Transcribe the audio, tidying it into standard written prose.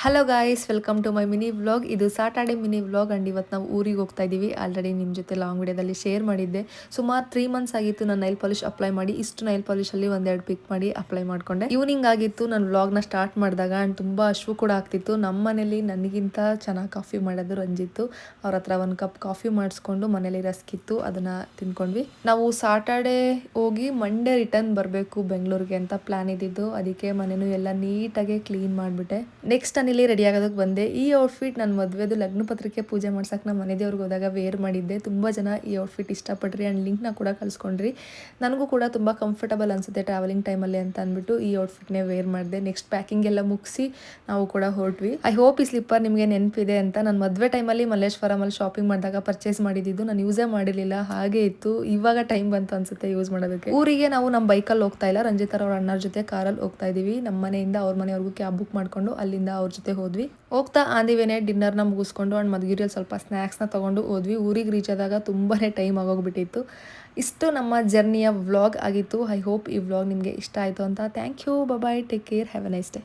Hello guys, welcome to my mini vlog. ಇದು Saturday mini vlog and ಇವತ್ತು ನಾವು ಊರಿಗೆ ಹೋಗ್ತಾ ಇದ್ದೀವಿ. ಆಲ್ರೆಡಿ ನಿಮ್ಮ ಜೊತೆ ಲಾಂಗ್ ವಿಡಿಯೋದಲ್ಲಿ ಶೇರ್ ಮಾಡಿದ್ದೆ. ಸುಮಾರು 3 ಮಂತ್ಸ್ ಆಗಿತ್ತು ನಾನು ನೈಲ್ ಪಾಲಿಶ್ ಅಪ್ಲೈ ಮಾಡಿ. ಇಷ್ಟು ನೈಲ್ ಪಾಲಿಶಲ್ಲಿ ಒಂದೆರಡು ಪಿಕ್ ಮಾಡಿ ಅಪ್ಲೈ ಮಾಡಿಕೊಂಡೆ. ಈವ್ನಿಂಗ್ ಆಗಿತ್ತು ನಾನು ವ್ಲಾಗ್ನ ಸ್ಟಾರ್ಟ್ ಮಾಡಿದಾಗ. ಆ್ಯಂಡ್ ತುಂಬ ಹಶ್ವು ಕೂಡ ಆಗ್ತಿತ್ತು. ನಮ್ಮ ಮನೇಲಿ ನನಗಿಂತ ಚೆನ್ನಾಗಿ ಕಾಫಿ ಮಾಡೋದು ರಂಜಿತ್ತು. ಅವ್ರ ಹತ್ರ 1 ಕಪ್ ಕಾಫಿ ಮಾಡಿಸ್ಕೊಂಡು ಮನೇಲಿ ರಸ್ಕಿತ್ತು, ಅದನ್ನು ತಿನ್ಕೊಂಡ್ವಿ. ನಾವು ಸಾಟರ್ಡೆ ಹೋಗಿ ಮಂಡೇ ರಿಟರ್ನ್ ಬರಬೇಕು ಬೆಂಗಳೂರಿಗೆ ಅಂತ ಪ್ಲ್ಯಾನ್ ಇದ್ದಿದ್ದು. ಅದಕ್ಕೆ ಮನೇನು ಎಲ್ಲ ನೀಟಾಗಿ ಕ್ಲೀನ್ ಮಾಡಿಬಿಟ್ಟೆ. ನೆಕ್ಸ್ಟ್ ನಾನಿಲ್ಲಿ ರೆಡಿ ಆಗೋದಕ್ಕೆ ಬಂದೆ. ಈ ಔಟ್ಫಿಟ್ ನನ್ನ ಮದುವೆದು ಲಗ್ನ ಪತ್ರಿಕೆ ಪೂಜೆ ಮಾಡ್ಸಕ್ಕೆ ನಮ್ಮ ಮನೆ ದೇವ್ರಿಗೆ ಹೋದಾಗ ವೇರ್ ಮಾಡಿದ್ದೆ. ತುಂಬ ಜನ ಈ ಔಟ್ಫಿಟ್ ಇಷ್ಟಪಟ್ರಿ ಆ್ಯಂಡ್ ಲಿಂಕ್ನ ಕೂಡ ಕಳಿಸ್ಕೊಂಡ್ರಿ. ನನಗೂ ಕೂಡ ತುಂಬ ಕಂಫರ್ಟಬಲ್ ಅನಿಸುತ್ತೆ ಟ್ರಾವೆಲಿಂಗ್ ಟೈಮಲ್ಲಿ ಅಂತ ಅಂದ್ಬಿಟ್ಟು ಈ ಔಟ್ಫಿಟ್ನೇ ವೇರ್ ಮಾಡಿದೆ. ನೆಕ್ಸ್ಟ್ ಪ್ಯಾಕಿಂಗ್ ಎಲ್ಲ ಮುಗಿಸಿ ನಾವು ಕೂಡ ಹೊರಟ್ವಿ. ಐ ಹೋಪ್ ಈ ಸ್ಲಿಪ್ಪರ್ ನಿಮಗೆ ನೆನಪಿದೆ ಅಂತ. ನಾನು ಮದುವೆ ಟೈಮಲ್ಲಿ ಮಲ್ಲೇಶ್ವರಮಲ್ಲಿ ಶಾಪಿಂಗ್ ಮಾಡಿದಾಗ ಪರ್ಚೇಸ್ ಮಾಡಿದ್ದು. ನಾನು ಯೂಸೇ ಮಾಡಿರಲಿಲ್ಲ, ಹಾಗೆ ಇತ್ತು. ಇವಾಗ ಟೈಮ್ ಬಂತು ಅನ್ಸುತ್ತೆ ಯೂಸ್ ಮಾಡೋದಕ್ಕೆ. ಊರಿಗೆ ನಾವು ನಮ್ಮ ಬೈಕಲ್ಲಿ ಹೋಗ್ತಾ ಇಲ್ಲ, ರಂಜಿತ್ ಅವ್ರ ಅಣ್ಣರ ಜೊತೆ ಕಾರಲ್ಲಿ ಹೋಗ್ತಾ ಇದೀವಿ. ನಮ್ಮ ಮನೆಯಿಂದ ಅವ್ರ ಮನೆಯವ್ರಿಗೂ ಕ್ಯಾಬ್ ಬುಕ್ ಮಾಡ್ಕೊಂಡು ಅಲ್ಲಿಂದ ಅವ್ರ ಜೊತೆ ಹೋದ್ವಿ. ಹೋಗ್ತಾ ಆಂದಿವೇನೆ ಡಿನ್ನರ್ನ ಮುಗಿಸ್ಕೊಂಡು ಆ್ಯಂಡ್ ಮಧುಗಿರಿಯಲ್ಲಿ ಸ್ವಲ್ಪ ಸ್ನ್ಯಾಕ್ಸ್ನ ತೊಗೊಂಡು ಹೋದ್ವಿ. ಊರಿಗೆ ರೀಚ್ ಆದಾಗ ತುಂಬಾ ಟೈಮ್ ಆಗೋಗ್ಬಿಟ್ಟಿತ್ತು. ಇಷ್ಟು ನಮ್ಮ ಜರ್ನಿಯ ವ್ಲಾಗ್ ಆಗಿತ್ತು. ಐ ಹೋಪ್ ಈ ವ್ಲಾಗ್ ನಿಮಗೆ ಇಷ್ಟ ಆಯಿತು ಅಂತ. Thank you, bye, take care, have a nice day.